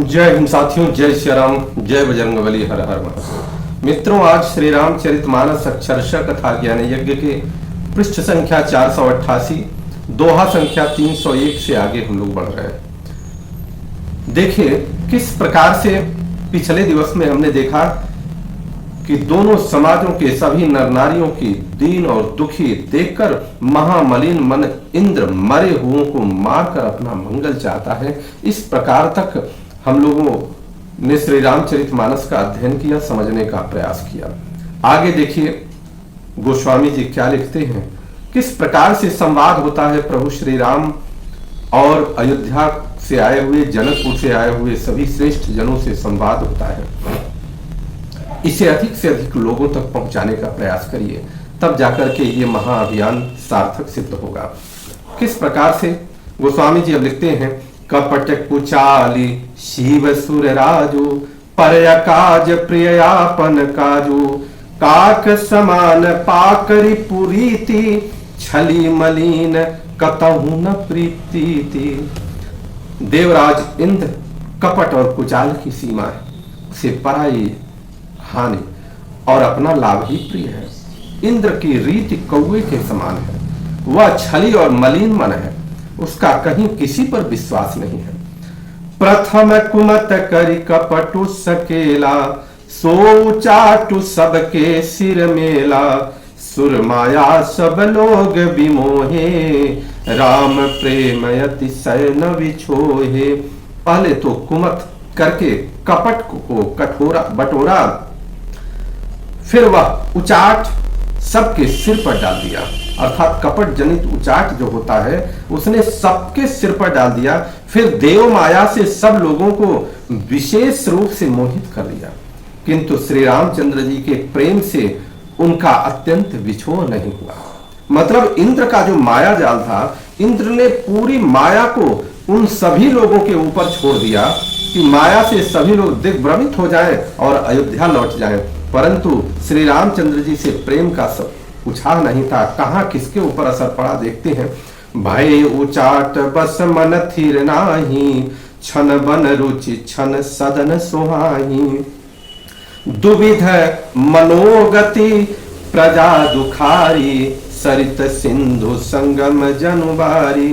जय हिंद साथियों, जय श्री राम, जय बजरंगबली, हर हर महादेव। मित्रों, आज श्री रामचरितमानस अक्षरशः कथा ज्ञान यज्ञ के पृष्ठ संख्या 488, दोहा संख्या 301 से आगे हम लोग बढ़ रहे हैं। देखिए किस प्रकार से पिछले दिवस में हमने देखा कि दोनों समाजों के सभी नर नारियों की दीन और दुखी देखकर महामलिन मन इंद्र मरे हुओं को मारकर अपना मंगल चाहता है। इस प्रकार तक हम लोगों ने श्री रामचरितमानस का अध्ययन किया, समझने का प्रयास किया। आगे देखिए गोस्वामी जी क्या लिखते हैं, किस प्रकार से संवाद होता है प्रभु श्री राम और अयोध्या से आए हुए, जनकपुर से आए हुए सभी श्रेष्ठ जनों से संवाद होता है। इसे अधिक से अधिक लोगों तक पहुंचाने का प्रयास करिए, तब जाकर के ये महाअभियान सार्थक सिद्ध होगा। किस प्रकार से गोस्वामी जी अब लिखते हैं, कपट कुचाली शिव सुर राजू, परया काज प्रियापन काजू, काक समान पाकरी पुरीति, छली मलिन कतहु न प्रीति। देवराज इंद्र कपट और कुचाल की सीमा है, से पराई हानि और अपना लाभ ही प्रिय है। इंद्र की रीति कौवे के समान है, वह छली और मलिन मन है, उसका कहीं किसी पर विश्वास नहीं है। प्रथम कुमत करी कपटु सकेला, सो चाटु सबके सिर मेला, सुर माया सब लोग विमोहे, राम प्रेम अतिशय न विछोहे। पहले तो कुमत करके कपट को कठोरा बटोरा, फिर वह उचाट सबके सिर पर डाल दिया, अर्थात कपट जनित उचाट जो होता है उसने सबके सिर पर डाल दिया। फिर देव माया से सब लोगों को विशेष रूप से मोहित कर लिया, किंतु श्री रामचंद्र जी के प्रेम से उनका अत्यंत विछोह नहीं हुआ। मतलब इंद्र का जो माया जाल था, इंद्र ने पूरी माया को उन सभी लोगों के ऊपर छोड़ दिया कि माया से सभी लोग दिग्भ्रमित हो जाएं और अयोध्या लौट जाएं। परंतु श्री रामचंद्र जी से प्रेम का सब उछाह नहीं था। कहां किसके ऊपर असर पड़ा देखते हैं। भय उचाट बस मन थिर नाही, छन बन रुचि छन सदन सोहाही, दुविध मनोगति प्रजा दुखारी, सरित सिंधु संगम जनुबारी।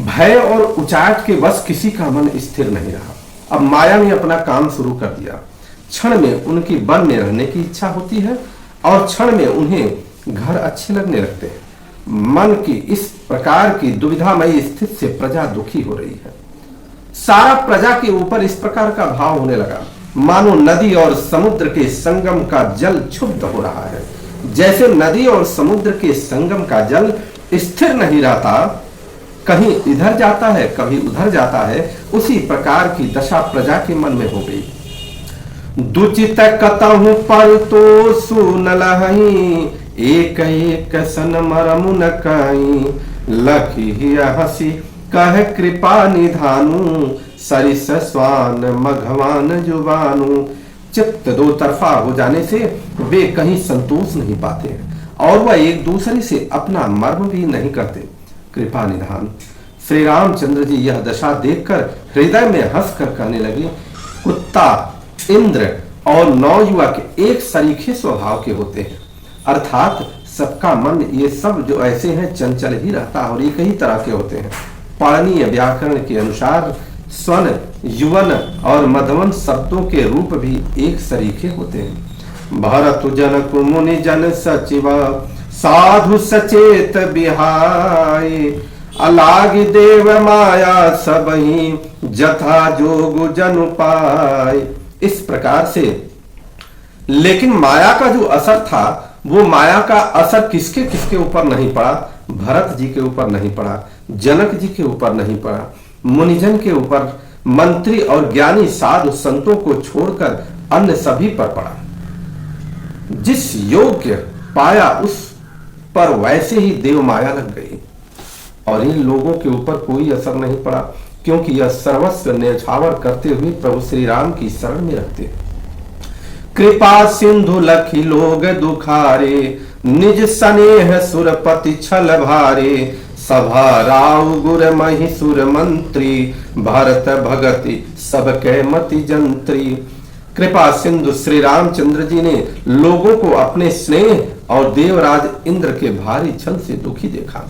भय और उचाट के बस किसी का मन स्थिर नहीं रहा। अब माया ने अपना काम शुरू कर दिया। क्षण में उनकी वन में रहने की इच्छा होती है और क्षण में उन्हें घर अच्छे लगने लगते हैं। मन की इस प्रकार की दुविधामयी स्थिति से प्रजा दुखी हो रही है। सारा प्रजा के ऊपर इस प्रकार का भाव होने लगा, मानो नदी और समुद्र के संगम का जल क्षुब्ध हो रहा है। जैसे नदी और समुद्र के संगम का जल स्थिर नहीं रहता, कहीं इधर जाता है कभी उधर जाता है, उसी प्रकार की दशा प्रजा के मन में हो गई। दुचित कतहु पर तो सुन लहई, एक एक सन मरमु न कहीं, लखी हसी कह कृपा निधानु, सरिस स्वान मघवान जुबानु। चित्त दो तरफा हो जाने से वे कहीं संतोष नहीं पाते हैं और वह एक दूसरे से अपना मर्म भी नहीं करते। कृपा निधान। श्री रामचंद्र जी यह दशा देखकर हृदय में हंसकर कहने लगे, कुत्ता इंद्र और नवयुवक एक सरीखे स्वभाव के होते हैं, अर्थात सबका मन ये सब जो ऐसे हैं चंचल ही रहता और एक ही तरह के होते हैं। पाणिनीय व्याकरण के अनुसार स्वन, युवन और मधवन शब्दों के रूप भी एक सरीखे होते हैं। भरत जनक मुनि जन सचिव, साधु सचेत बिहाय, अलाग देव माया सबही, जथा जोग जनु पाय। इस प्रकार से, लेकिन माया का जो असर था वो माया का असर किसके किसके ऊपर नहीं पड़ा। भरत जी के ऊपर नहीं पड़ा, जनक जी के ऊपर नहीं पड़ा, मुनिजन के ऊपर, मंत्री और ज्ञानी साधु संतों को छोड़कर अन्य सभी पर पड़ा। जिस योग्य पाया उस पर वैसे ही देव माया लग गई और इन लोगों के ऊपर कोई असर नहीं पड़ा, क्योंकि यह सर्वस्व न्यौछावर करते हुए प्रभु श्री राम की शरण में रखते हैं। कृपा सिंधु लखी लोग दुखारे, निज स्नेह सुरपति छल भारे, सभा राव गुर महिसुर मंत्री, भरत भगति सबके मति जंत्री। कृपा सिंधु श्री रामचंद्र जी ने लोगों को अपने स्नेह और देवराज इंद्र के भारी छल से दुखी देखा।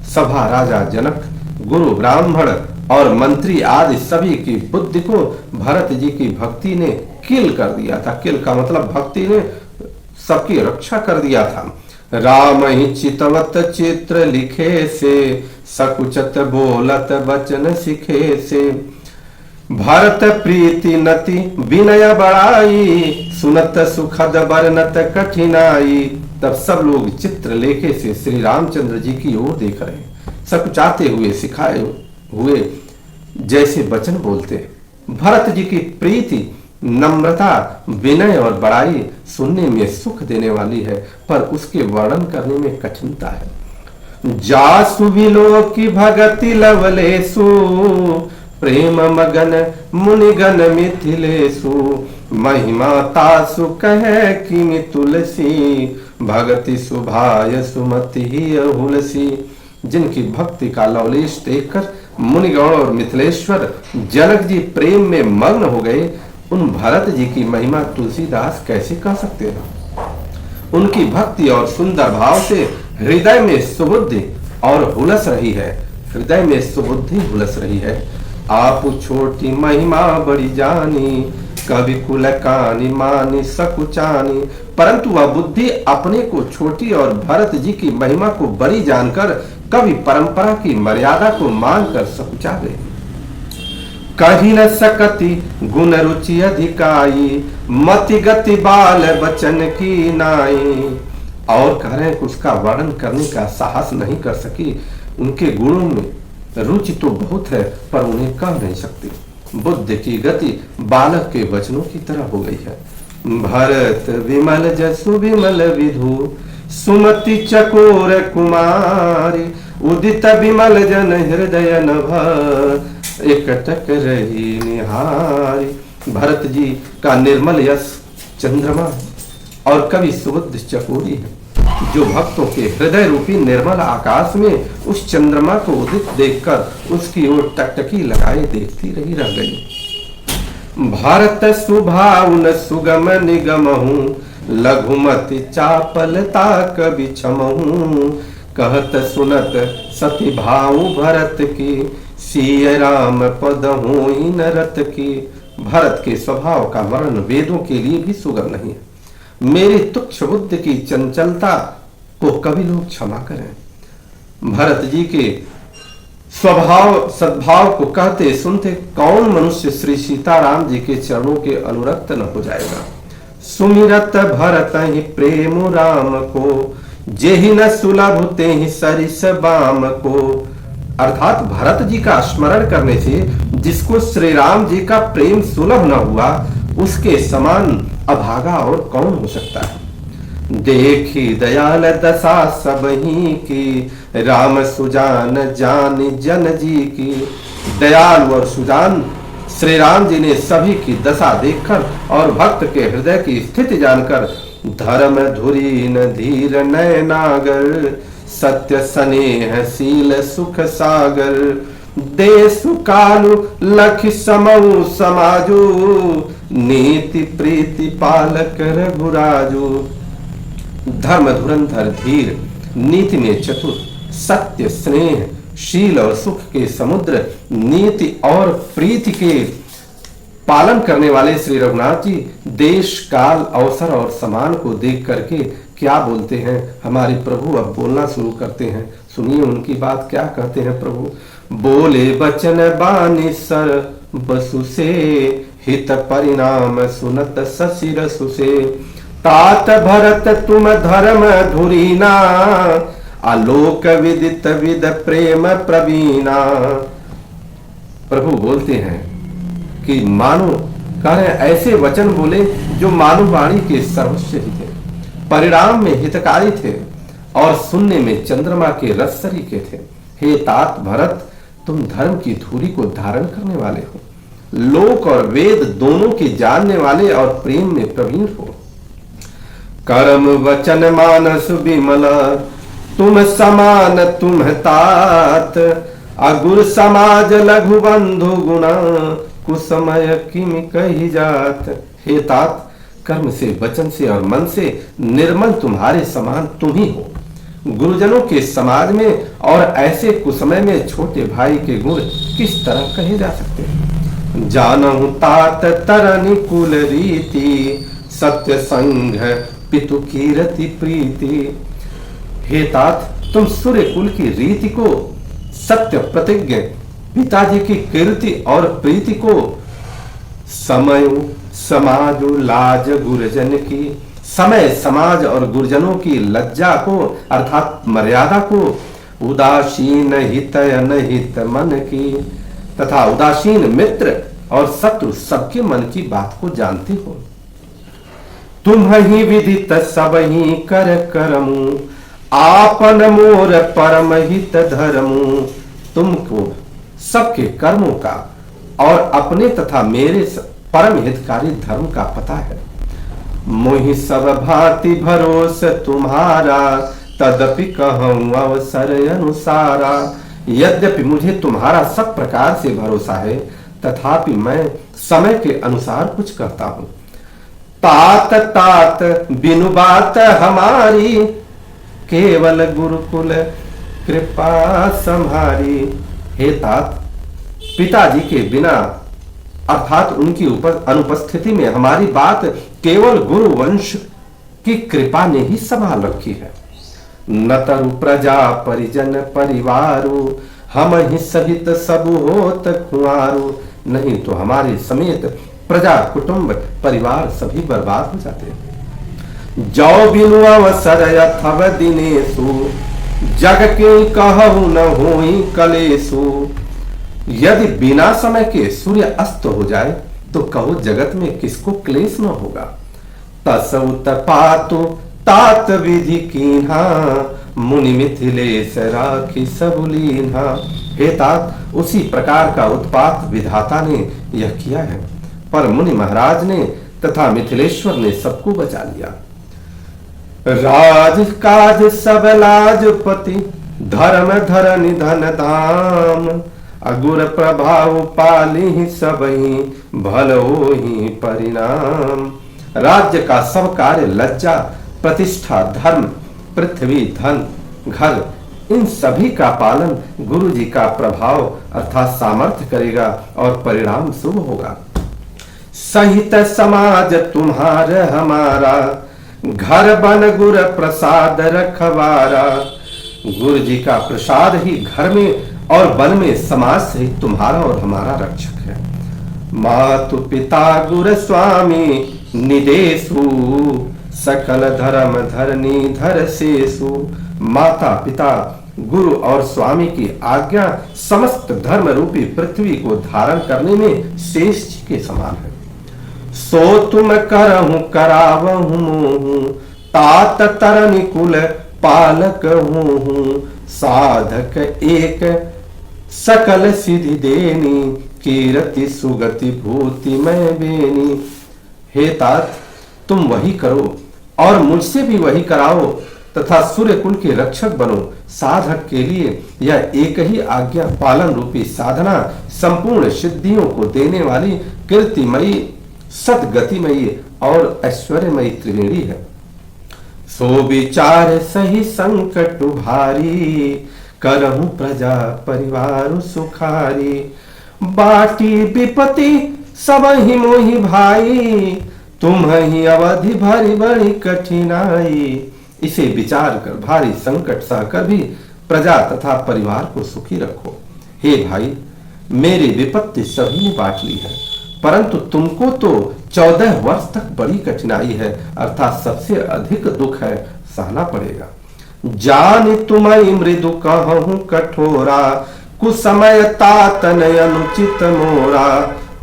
सभा राजा जनक, गुरु ब्राह्मण और मंत्री आदि सभी की बुद्धि को भरत जी की भक्ति ने किल कर दिया था। किल का मतलब भक्ति ने सबकी रक्षा कर दिया था। राम ही चितवत चित्र लिखे से, सकुचत बोलत वचन सिखे से। भरत प्रीति नति विनय बड़ाई, सुनत सुखद बरनत कठिनाई। तब सब लोग चित्र लेखे से श्री रामचंद्र जी की ओर देख रहे, सकुचाते हुए, सिखाए हुए जैसे वचन बोलते। भरत जी की प्रीति, नम्रता, विनय और बड़ाई सुनने में सुख देने वाली है, पर उसके वर्णन करने में कठिनता है। जासु विलोकी भगति लवलेसु, प्रेम मगन मुनिगण मिथिलेसु। महिमा तासु कहे किमि तुलसी, भगति सुभाय सुमति अहुलसी। जिनकी भक्ति का लवलेश देखकर मुनिगण और मिथिलेश्वर जनक जी प्रेम में मग्न हो गए, उन भरत जी की महिमा तुलसीदास कैसे कह सकते हैं। उनकी भक्ति और सुंदर भाव से हृदय में सुबुद्धि और हुलस रही है, हृदय में सुबुद्धि हुलस रही है। आप छोटी महिमा बड़ी जानी, कवि कुल कानी मानी सकुचानी। परंतु वह बुद्धि अपने को छोटी और भरत जी की महिमा को बड़ी जानकर कवि परंपरा की मर्यादा को मानकर सकुचा गए। कही न सकती गुण रुचि अधिकाई, मति गति बाल बचन की नाई। और कह रहे हैं कि उसका वर्णन करने का साहस नहीं कर सकी। उनके गुणों में रुचि तो बहुत है, पर उन्हें कह नहीं सकती। बुद्धि की गति बालक के वचनों की तरह हो गई है। भरत विमल जसु विमल विधु, सुमति चकोर कुमारी। उदित विमल जन हृदय नभ, एकटक रही निहारी। भरत जी का निर्मल यश चंद्रमा और कवि सुबुद्ध चकोरी है, जो भक्तों के हृदय रूपी निर्मल आकाश में उस चंद्रमा को उदित देखकर उसकी ओर टकटकी लगाए देखती रही रह गई। भारत सुभाउन सुगम निगमहु, लघुमति चापलता कवि क्षमहु। कहत सुनत सती भाव भरत की, सिय राम पद होई नरत की। भरत के स्वभाव का वर्णन वेदों के लिए भी सुगम नहीं है। मेरी तुच्छ बुद्धि की चंचलता को कवि लोग क्षमा करें। भरत जी के स्वभाव सद्भाव को कहते सुनते कौन मनुष्य श्री सीताराम जी के चरणों के अनुरक्त न हो जाएगा। सुमिरत भरत ही प्रेम राम को, जेहि न सुलभ तेहि सरिस बाम को। अर्थात भरत जी का स्मरण करने से जिसको श्री राम जी का प्रेम सुलभ न हुआ, उसके समान अभागा और कौन हो सकता है। देखी दयाल दशा सबही की, राम सुजान जान जन जी की। दयालु और सुजान श्री राम जी ने सभी की दशा देखकर और भक्त के हृदय की स्थिति जानकर, धर्म धुरी न धीर नयनागर, सत्य स्नेह शील सुख सागर। देश कालु लख समऊ समाजू, नीति प्रीति पालक रघुराजू। धर्म धुरंधर धीर, नीति में चतुर, सत्य स्नेह शील और सुख के समुद्र, नीति और प्रीति के पालन करने वाले श्री रघुनाथ जी देश काल अवसर और समान को देख करके क्या बोलते हैं। हमारे प्रभु अब बोलना शुरू करते हैं, सुनिए उनकी बात क्या कहते हैं प्रभु। बोले बचन बानी सर बसु से, हित परिणाम सुनत ससिर सुसे। तात भरत तुम धर्म धुरीना, आलोक विदित विद प्रेम प्रवीणा। प्रभु बोलते हैं कि मानो कह रहे ऐसे वचन बोले जो मानव वाणी के सर्वस्व ही थे, परिणाम में हितकारी थे और सुनने में चंद्रमा के रस सरीखे थे। हे तात भरत, तुम धर्म की धूरी को धारण करने वाले हो, लोक और वेद दोनों के जानने वाले और प्रेम में प्रवीण हो। कर्म वचन मानस विमल, तुम समान तुम तात। अगुर समाज लघु बंधु गुणा, कुसमय किम कही जात। हे तात, कर्म से, वचन से और मन से निर्मल तुम्हारे समान तुम ही हो। गुरुजनों के समाज में और ऐसे कुसमय में छोटे भाई के गुण किस तरह कहे जा सकते हैं। जानहु तात तरनि कुल रीति, सत्य संग पितु कीरति प्रीति। हे तात, तुम सूर्य कुल की रीति को, सत्य प्रतिज्ञ पिताजी की कीर्ति और प्रीति को, समय समाज लाज गुरुजन की, समय समाज और गुरुजनों की लज्जा को अर्थात मर्यादा को, उदासीन हित अनहित मन की, तथा उदासीन मित्र और शत्रु सबके मन की बात को जानते हो। तुम ही विदित सब ही कर करमु, आपन मोर परम हित धर्मु। तुमको सबके कर्मों का और अपने तथा मेरे परम हितकारी धर्म का पता है। मोहि सब भांति भरोस तुम्हारा, तदपि कहूँ अवसर अनुसारा। यद्यपि मुझे तुम्हारा सब प्रकार से भरोसा है, तथापि मैं समय के अनुसार कुछ कहता हूँ। तात तात बिनु बात हमारी, केवल गुरुकुल कृपा संहारी। हे तात, पिताजी के बिना अर्थात उनकी अनुपस्थिति में हमारी बात केवल गुरु वंश की कृपा ने ही संभाल रखी है। न तरु प्रजा परिजन परिवारु, हम ही सहित सब होत खुआरु। नहीं तो हमारे समेत प्रजा कुटुंब परिवार सभी बर्बाद हो जाते हैं। जो बिनु अवसर अथव दिनेशु, जग के कहु न होई कलेशु। यदि बिना समय के सूर्य अस्त हो जाए तो कहो जगत में किसको क्लेश न होगा। तसउ तपातु तात विधि कीन्हा, मुनि मिथिलेश राखी सब लीन्हा। हे तात, उसी प्रकार का उत्पात विधाता ने यह किया है, पर मुनि महाराज ने तथा मिथिलेश्वर ने सबको बचा लिया। राज काज सब लाजपति, धर्म धरनि धन धाम। अगुर प्रभाव पाली सबही, भल होहि परिणाम। राज्य का सब कार्य, लज्जा, प्रतिष्ठा, धर्म, पृथ्वी, धन, घर, इन सभी का पालन गुरु जी का प्रभाव अर्थात सामर्थ्य करेगा और परिणाम शुभ होगा। सहित समाज तुम्हार हमारा, घर बन गुर प्रसाद रखवारा। गुरु जी का प्रसाद ही घर में और वन में समाज से तुम्हारा और हमारा रक्षक है। मातु पिता गुरु स्वामी निदेशु, सकल धर्म धरनी धर शेषु। माता पिता गुरु और स्वामी की आज्ञा समस्त धर्म रूपी पृथ्वी को धारण करने में शेष जी के समान है। सो तुम करहु करावहु मोहु, तात तरनि कुल पालक हूँ। साधक एक सकल सिद्धि देनी, कीरति सुगति भूति मैं बेनी। हे तात, तुम वही करो और मुझसे भी वही कराओ तथा सूर्य कुल के रक्षक बनो। साधक के लिए यह एक ही आज्ञा पालन रूपी साधना संपूर्ण सिद्धियों को देने वाली कीर्तिमयी, सदगतिमयी और ऐश्वर्यमयी त्रिवेणी है। सो विचार सही संकट भारी, करहु प्रजा परिवार सुखारी। बाटी विपत्ति सब ही मोहि भाई, तुम ही अवधि भरी बड़ी कठिनाई। इसे विचार कर भारी संकट सहकर भी प्रजा तथा परिवार को सुखी रखो। हे भाई, मेरी विपत्ति सभी ने बांट ली है, परंतु तुमको तो 14 वर्ष तक बड़ी कठिनाई है अर्थात सबसे अधिक दुख है, सहना पड़ेगा। जान तुम्हें मृदु कहूं कठोरा, कुसमय तातन अनुचित मोरा।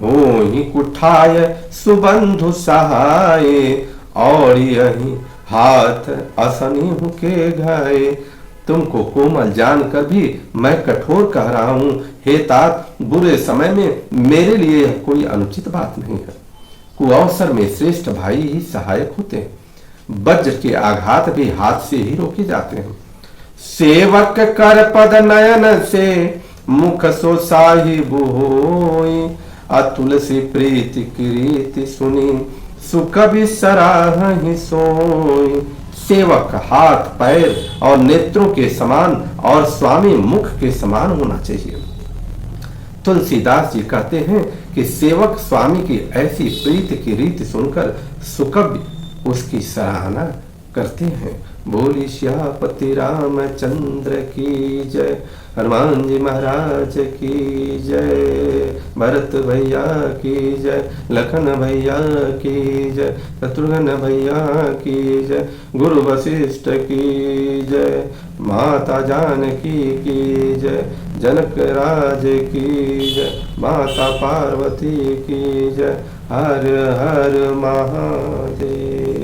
होहि कुठाय सुबंधु सहाय, और यही हाथ असनी के घाये। तुमको कोमल जानकर भी मैं कठोर कह रहा हूं। हे तात, बुरे समय में मेरे लिए यह कोई अनुचित बात नहीं है। कुअवसर में श्रेष्ठ भाई ही सहायक होते हैं। वज्र के आघात भी हाथ से ही रोके जाते हैं। सेवक कर पद नयन से, मुख सो साहिब होई। तुलसी प्रीति की रीति सुनी, सुकवि सराहि सोई। सेवक हाथ पैर और नेत्रों के समान और स्वामी मुख के समान होना चाहिए। तुलसीदास जी कहते हैं कि सेवक स्वामी की ऐसी प्रीति की रीति सुनकर सुकवि उसकी सराहना करते हैं। बोली श्यापति रामचंद्र की जय, हनुमान जी महाराज की जय, भरत भैया की जय, लखन भैया की जय, शत्रुघ्न भैया की जय, गुरु वशिष्ठ की जय, माता जानकी की जय, जनक राज की जय, माता पार्वती की जय। हर हर महादेव।